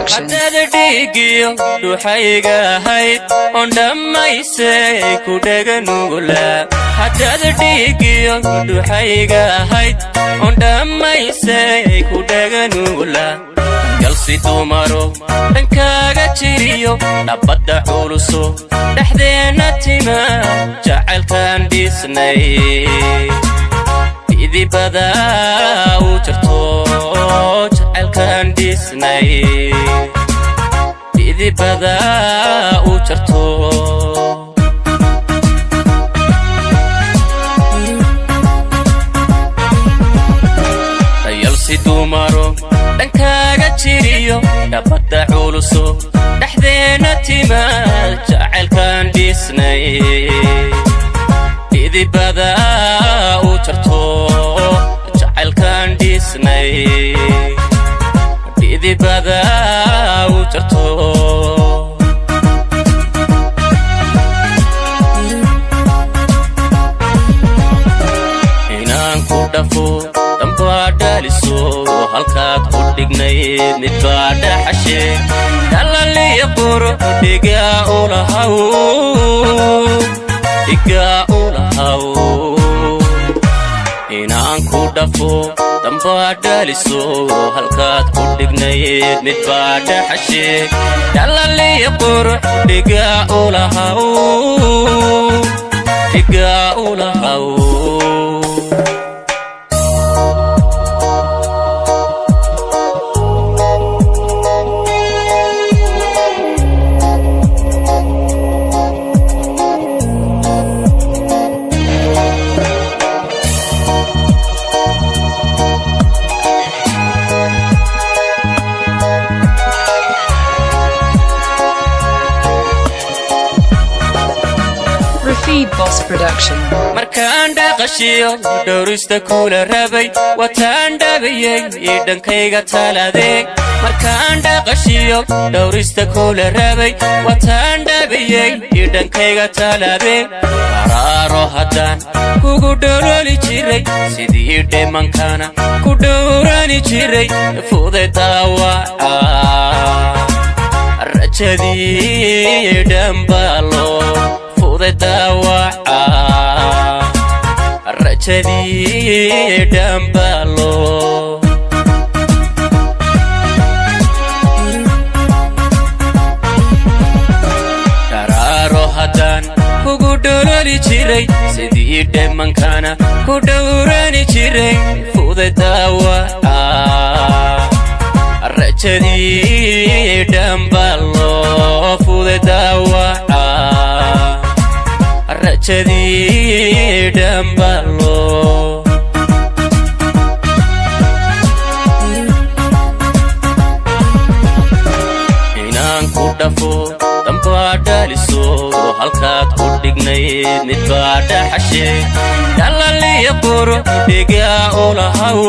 Production. Digiyo duhayga hay ondamaysay ku dhaganugula hadada digiyo duhayga hay ondamaysay ku dhaganugula galsi dumaro dhankaaga jiriyo nabada culuso dhaxdeena tima jacaylkan dhisnay idii badaa u jirto jacaylkan dhisnay idii badaa u jirto yalsi dumaro dhankaaga jiriyo nabada culuso dhaxdeena tima jacaylkan dhisnay idii badaa u jirto jacaylkan dhisnay idii badaa u jirto inaan ku dhafo dambaa dhaliso halkaad ku dhignayd mid baa dhaxashe dhalaliya quro dhigaa u lahaw inaan ku dhafo dambaa dhaliso halkaad ku dhignayd mid baa dhaxashe dhalaliya quro dhigaa u lahaw Boss Production. markaan dhaqashiyo dhowrista kula rabay wataan dhabayay dhankayga taladeeg markaan dhaqashiyo dhowrista kula rabay wataan dhabayay dhankayga taladeeg qaraaro haddaan kugu dhololi jiray sidii dhimankana ku dhowrani jiray fuday daawaca rajadii dhambaalo daawaca rajadii dhambaalo qaraaro haddaan kugu dhololi jiray sidii dhimankana ku dhowrani jiray fuday daawaca rajadii dhambaalo fuday daawaca rajadii dhambaalo inaan ku dhafo dambaa dhaliso halkaad ku dhignayd mid baa dhaxashe dhalaliya quro dhigaa u lahaw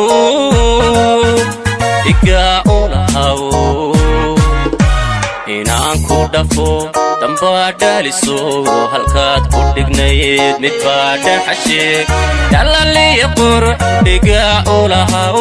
inaan ku dhafo dambaa dhaliso halkaad ku dhignayd mid baa dhaxashe dhalaliya quro dhigaa u lahaw